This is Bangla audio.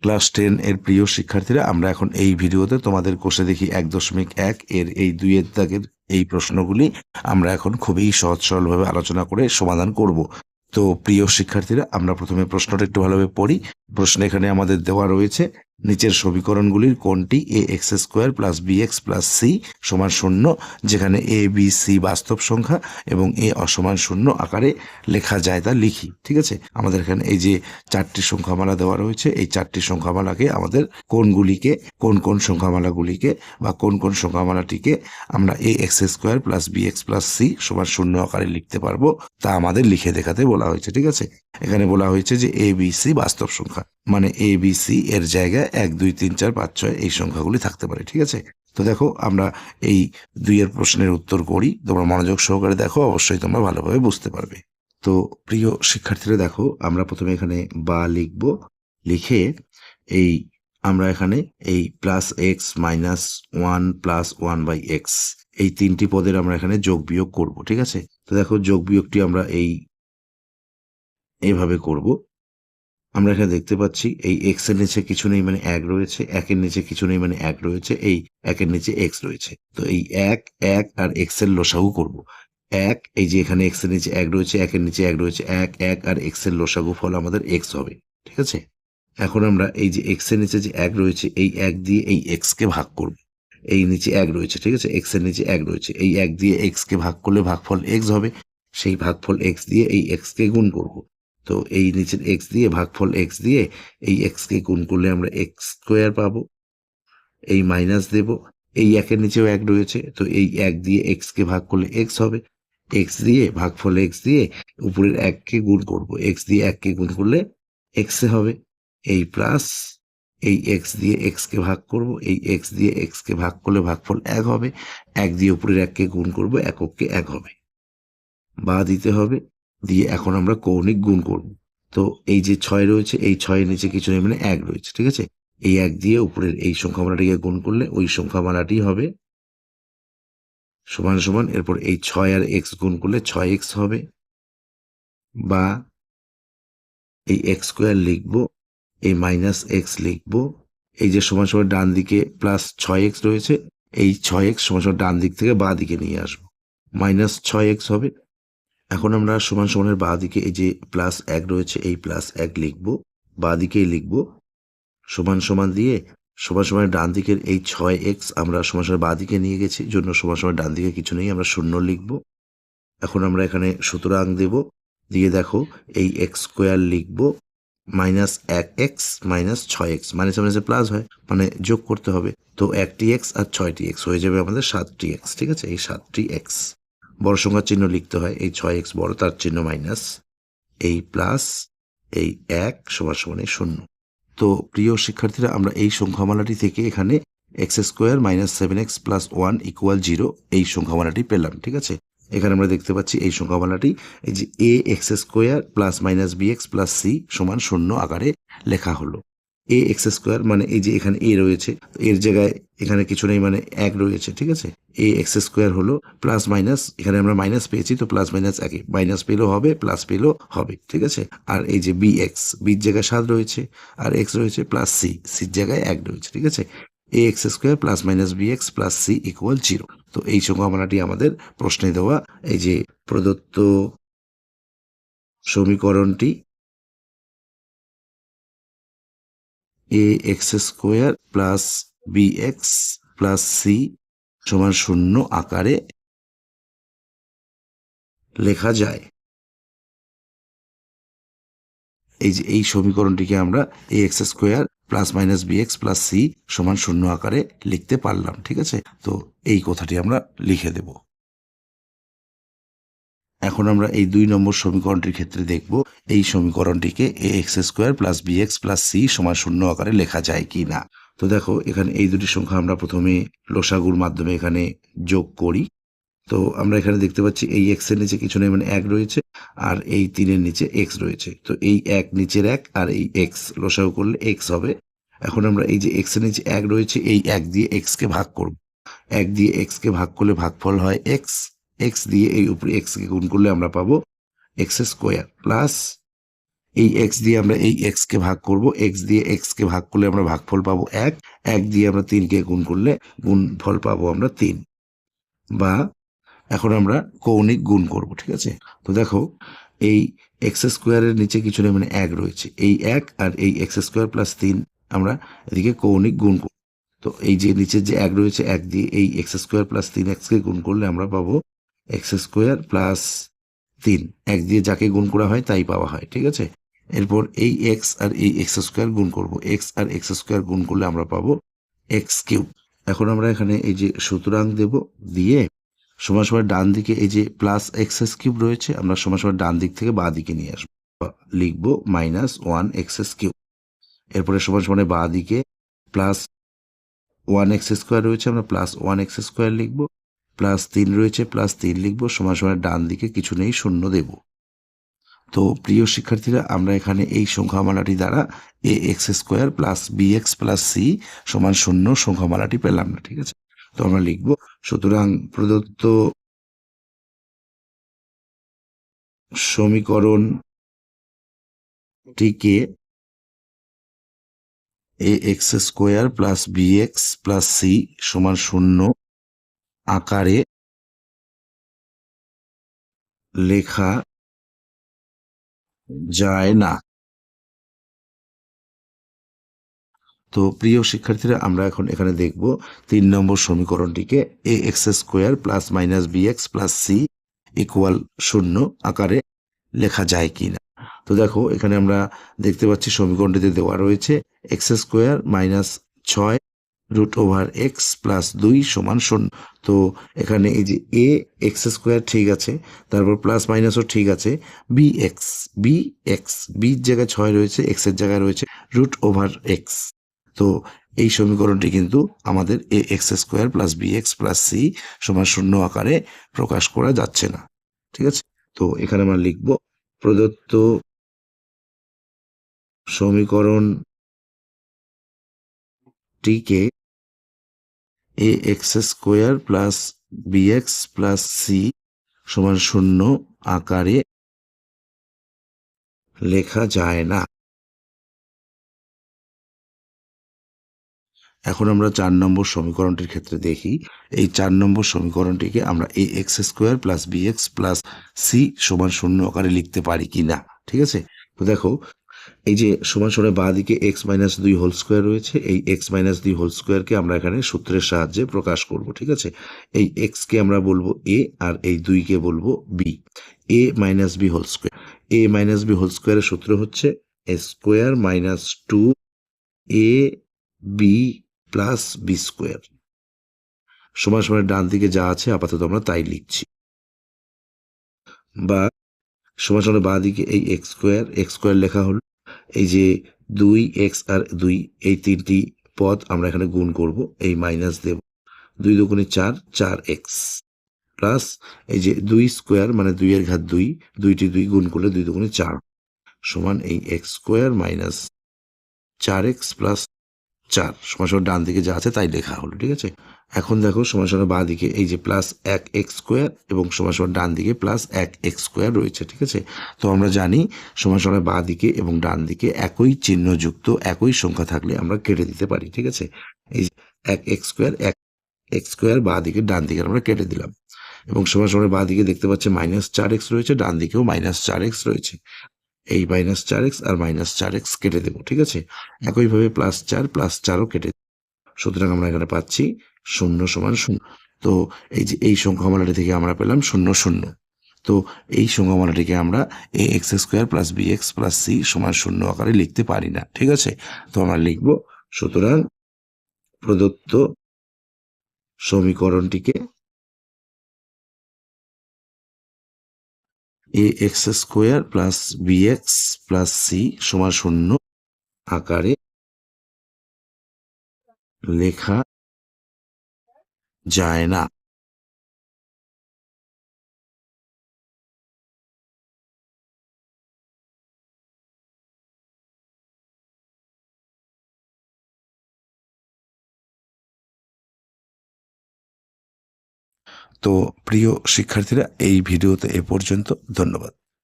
ক্লাস 10 এর প্রিয় শিক্ষার্থীরা, আমরা এখন এই ভিডিওতে তোমাদের কোষে দেখি 1.1 এর এই 2 এর দাগের এই প্রশ্নগুলি আমরা এখন খুবই সহজ সরলভাবে আলোচনা করে সমাধান করব। তো প্রিয় শিক্ষার্থীরা, আমরা প্রথমে প্রশ্নটা একটু ভালোভাবে পড়ি। প্রশ্ন এখানে আমাদের দেওয়া রয়েছে, নিচের সমীকরণগুলির কোনটি a x square plus b x plus c সমান 0, যেখানে এ বি সি বাস্তব সংখ্যা এবং এ অসমান 0 আকারে লেখা যায় তা লিখি। ঠিক আছে, আমাদের এখানে এই যে 4টি সংখ্যামালা দেওয়া রয়েছে, এই 4টি সংখ্যামালাকে আমাদের কোনগুলিকে, কোন সংখ্যামালাগুলিকে বা কোন সংখ্যামালাটিকে আমরা a x square plus b x plus c সমান 0 আকারে লিখতে পারবো তা আমাদের লিখে দেখাতে বলা হয়েছে। ঠিক আছে, এখানে বলা হয়েছে যে এ বি সি বাস্তব সংখ্যা, মানে এ বি সি এর জায়গায় 1 2 3 4 5 6 এই সংখ্যাগুলি থাকতে পারে। ঠিক আছে, তো দেখো আমরা এই 2 এর প্রশ্নের উত্তর করি। তোমরা মনোযোগ সহকারে দেখো, অবশ্যই তোমরা ভালোভাবে বুঝতে পারবে। তো প্রিয় শিক্ষার্থীরা দেখো, আমরা প্রথমে এখানে বা লিখব, লিখে এই আমরা এখানে এই plus x minus 1 plus 1 by x এই 3টি পদের আমরা এখানে যোগ বিয়োগ করব। ঠিক আছে, তো দেখো যোগ বিয়োগটি আমরা এইভাবে করব। আমরা এখানে দেখতে পাচ্ছি এই এক্স এর নিচে কিছু নেই মানে 1 রয়েছে, 1 এর নিচে কিছু নেই মানে 1 রয়েছে, এই 1 এর নিচে এক্স রয়েছে। তো এই 1 1 আর এক্স এর লসাগু করব। 1, এই যে এখানে এক্স এর নিচে 1 রয়েছে, 1 এর নিচে 1 রয়েছে, 1 1 আর এক্স এর লসাগু ফল আমাদের এক্স হবে। ঠিক আছে, এখন আমরা এই যে এক্স এর নিচে যে 1 রয়েছে, এই 1 দিয়ে এই এক্স কে ভাগ করব। এই নিচে 1 রয়েছে, ঠিক আছে, এক্স এর নিচে 1 রয়েছে, এই 1 দিয়ে এক্স কে ভাগ করলে ভাগফল এক্স হবে। সেই ভাগফল এক্স দিয়ে এই এক্স কে গুণ করব। তো এই নিচের এক্স দিয়ে ভাগফল এক্স দিয়ে এই এক্স কে গুণ করলে আমরা এক্স স্কোয়ার পাবো। এই মাইনাস দেব, এই 1 এর নিচেও 1 রয়েছে, তো এই 1 দিয়ে এক্স কে ভাগ করলে এক্স হবে। এক্স দিয়ে ভাগফল এক্স দিয়ে উপরের 1 কে গুণ করব, এক্স দিয়ে 1 কে গুণ করলে এক্স এ হবে। এই প্লাস এই এক্স দিয়ে এক্স কে ভাগ করব, এই এক্স দিয়ে এক্স কে ভাগ করলে ভাগফল 1 হবে। 1 দিয়ে উপরের 1 কে গুণ করব, এককে 1 হবে, বা দিতে হবে। দিয়ে এখন আমরা কৌণিক গুণ করব। তো এই যে 6 রয়েছে, এই 6 এর নিচে কিছু নেই মানে 1 রয়েছে। ঠিক আছে, এই 1 দিয়ে উপরের এই সংখ্যামালাটিকে গুণ করলে ওই সংখ্যামালাটি হবে সমান সমান, এরপর এই 6 আর এক্স গুণ করলে 6x হবে, বা এই এক্স স্কোয়ার লিখবো, এই মাইনাস এক্স লিখবো। এই যে সমান সমান ডান দিকে প্লাস 6x রয়েছে, এই 6x সমান সমান ডান দিক থেকে বাঁ দিকে নিয়ে আসবো, মাইনাস 6x হবে। এখন আমরা সমান সমানের বাঁ দিকে এই যে প্লাস 1 রয়েছে, এই প্লাস 1 লিখবো, বাঁ দিকেই লিখবো, সমান সমান দিয়ে সমান সমান ডান দিকের এই 6x আমরা সমান সমান বাঁ দিকে নিয়ে গেছি, জন্য সমান সমান ডান দিকে কিছু নেই, আমরা 0 লিখবো। এখন আমরা এখানে সুতরাং দেব, দিয়ে দেখো এই এক্স স্কোয়ার লিখবো, minus 1x minus 6x, minus মাইনাসে প্লাস হয় মানে যোগ করতে হবে। তো 1টি এক্স আর 6টি এক্স হয়ে যাবে আমাদের 7টি এক্স। ঠিক আছে, এই 7টি এক্স বড় সংখ্যার চিহ্ন লিখতে হয়, এই 6x বড়, তার চিহ্ন মাইনাস, এই প্লাস এই 1 সমান সমান 0। তো প্রিয় শিক্ষার্থীরা, আমরা এই সংখ্যামালাটি থেকে এখানে x square minus 7x plus 1 equal 0 এই সংখ্যামালাটি পেলাম। ঠিক আছে, এখানে আমরা দেখতে পাচ্ছি এই সংখ্যামালাটি এই যে a x square plus minus b x plus c সমান 0 আকারে লেখা হলো। এ এক্স স্কোয়ার মানে এই যে এখানে এ রয়েছে, এর জায়গায় এখানে কিছু নেই মানে 1 রয়েছে। ঠিক আছে, এ এক্স স্কোয়ার হলো প্লাস মাইনাস, এখানে আমরা মাইনাস পেয়েছি তো প্লাস মাইনাস একই, মাইনাস পেলেও হবে প্লাস পেলেও হবে। ঠিক আছে, আর এই যে বি এক্স, বির জায়গায় 7 রয়েছে আর এক্স রয়েছে, প্লাস সি, সির জায়গায় 1 রয়েছে। ঠিক আছে, a x square plus minus b x plus c equal 0। তো এই সংখ্যামালাটি আমাদের প্রশ্নে দেওয়া এই যে প্রদত্ত সমীকরণটি a x square plus b x plus c সমান 0 আকারে লেখা যায়। এই যে এই সমীকরণটিকে আমরা a x square plus minus b x plus c সমান 0 আকারে লিখতে পারলাম। ঠিক আছে, তো এই কথাটি আমরা লিখে দেব। এখন আমরা এই 2 নম্বর সমীকরণটির ক্ষেত্রে দেখব এই সমীকরণটিকে a x square plus b x plus c সমান 0 আকারে লেখা যায় কি না। তো দেখো, এখানে এই দুটি সংখ্যা আমরা প্রথমে লসাগুর মাধ্যমে এখানে যোগ করি। তো আমরা এখানে দেখতে পাচ্ছি এই এক্স এর নিচে কিছু নেই মানে 1 রয়েছে, আর এই 3 এর নিচে এক্স রয়েছে। তো এই 1 নিচের 1 আর এই এক্স লসাগু করলে এক্স হবে। এখন আমরা এই যে এক্স এর নিচে 1 রয়েছে, এই 1 দিয়ে এক্স কে ভাগ করব। 1 দিয়ে এক্স কে ভাগ করলে ভাগফল হয় এক্স। এক্স দিয়ে এই উপরে এক্স কে গুণ করলে আমরা পাবো এক্স স্কোয়ার প্লাস এই এক্স দিয়ে আমরা এই এক্স কে ভাগ করব, এক্স দিয়ে এক্স কে ভাগ করলে আমরা ভাগফল পাবো 1, 1 দিয়ে আমরা 3 কে গুণ করলে গুণফল পাবো আমরা 3। বা এখন আমরা কৌণিক গুণ করব, ঠিক আছে। তো দেখো এই এক্স স্কোয়ারের নিচে কিছু নেই, মানে 1 রয়েছে, এই 1 আর এই এক্স স্কোয়ার প্লাস 3 আমরা এদিকে কৌণিক গুণ করব। তো এই যে নিচের যে 1 রয়েছে, 1 দিয়ে এই এক্স স্কোয়ার প্লাস 3x কে গুণ করলে আমরা পাবো এক্স স্কোয়ার প্লাস 3, 1 দিয়ে যাকে গুণ করা হয় তাই পাওয়া হয়, ঠিক আছে। এরপর এই এক্স আর এই এক্স স্কোয়ার গুণ করব, এক্স আর এক্স স্কোয়ার গুণ করলে আমরা পাবো এক্স কিউব। এখন আমরা এখানে এই যে সুতরাং দেব, দিয়ে সমান সমান ডান দিকে এই যে প্লাস এক্স কিউব রয়েছে, আমরা সমান সমান ডান দিক থেকে বাঁ দিকে নিয়ে আসবো, লিখবো -1 x কিউব। এরপরে সমান সমানে বাঁ দিকে প্লাস 1x স্কোয়ার রয়েছে, আমরা +1x স্কোয়ার লিখবো, প্লাস 3 রয়েছে, প্লাস 3 লিখবো, সমান সমান ডান দিকে কিছু নেই, শূন্য দেব। তো প্রিয় শিক্ষার্থীরা, আমরা এখানে এই সংখ্যামালাটি দ্বারা ax square plus bx plus c সমান 0 সংখ্যামালাটি পেলাম না, ঠিক আছে। তো আমরা লিখবো, সুতরাং প্রদত্ত সমীকরণটিকে ax square plus bx plus c সমান 0 আকারে লেখা যায় না। তো প্রিয় শিক্ষার্থীরা, আমরা এখন এখানে দেখব 3 নম্বর সমীকরণটিকে ax square plus minus bx plus c equal 0 আকারে লেখা যায় কিনা। তো দেখো এখানে আমরা দেখতে পাচ্ছি সমীকরণটিতে দেওয়া রয়েছে x square minus 6 root over x plus 2 সমান 0। তো এখানে এই যে এ এক্স স্কোয়ার ঠিক আছে, তারপর প্লাস মাইনাসও ঠিক আছে, বি এক্স বির জায়গায় 6 রয়েছে, এক্স এর জায়গায় রয়েছে রুট ওভার এক্স। তো এই সমীকরণটি কিন্তু আমাদের a x square plus b x plus c সমান 0 আকারে প্রকাশ করা যাচ্ছে না, ঠিক আছে। তো এখানে আমরা লিখব, প্রদত্ত সমীকরণটিকে a x square plus b x plus c সমান 0 আকারে লেখা যায় না। এখন আমরা 4 নম্বর সমীকরণটির ক্ষেত্রে দেখি, এই 4 নম্বর সমীকরণটিকে আমরা a x square plus b x plus c সমান 0 আকারে লিখতে পারি কিনা, ঠিক আছে। তো দেখো এই যে সমান সমান বাঁ দিকে এক্স মাইনাস 2 হোল স্কোয়ার রয়েছে, এই এক্স মাইনাস 2 হোল স্কোয়ারকে আমরা এখানে সূত্রের সাহায্যে প্রকাশ করব, ঠিক আছে। এই এক্স কে আমরা বলবো এ আর এই 2 কে বলবো বি। এ মাইনাস বি হোল স্কোয়ার, এ মাইনাস বি হোল স্কোয়ারের সূত্র হচ্ছে এ square minus 2 A B plus B square সমান সমান ডান দিকে যা আছে আপাতত আমরা তাই লিখছি। বা সমান সমান বাঁ দিকে এই এক্স স্কোয়ার লেখা হলো, এই যে 2x আর 2 এই 3টি পদ আমরা এখানে গুণ করব, এই মাইনাস দেব, 2 দুগুণে 4, 4x প্লাস এই যে 2 স্কোয়ার মানে 2 এর ঘাত 2, 2টি 2 গুণ করলে 2 দুগুণে 4 সমান এই x square minus 4x plus 4 সমান সমান ডান দিকে যা আছে তাই লেখা হলো, ঠিক আছে। এখন দেখো সমান সমান বাঁ দিকে এই যে প্লাস 1x স্কোয়ার এবং সমান সমান ডান দিকে প্লাস 1x স্কোয়ার রয়েছে, ঠিক আছে। তো আমরা জানি সমান সমান বাঁ দিকে এবং ডান দিকে একই চিহ্নযুক্ত একই সংখ্যা থাকলে আমরা কেটে দিতে পারি, ঠিক আছে। এই 1x স্কোয়ার 1x স্কোয়ার বাঁ দিকে ডান দিকে আমরা কেটে দিলাম, এবং সমান সমান বাঁ দিকে দেখতে পাচ্ছি -4x রয়েছে, ডান দিকেও -4x রয়েছে, এই -4x আর -4x কেটে দেবো, ঠিক আছে। একইভাবে +4 কেটে, সুতরাং আমরা এখানে পাচ্ছি 0 সমান 0। তো এই যে এই সংখ্যামালাটি থেকে আমরা পেলাম 0 0। তো এই সংখ্যামালাটিকে আমরা a x square plus b x plus c সমান 0 আকারে লিখতে পারি না, ঠিক আছে। তো আমরা লিখব, সুতরাং প্রদত্ত সমীকরণটিকে a x square plus b x plus c সমান 0 আকারে লেখা যায় না। তো প্রিয় শিক্ষার্থীরা, এই ভিডিওতে এ পর্যন্ত, ধন্যবাদ।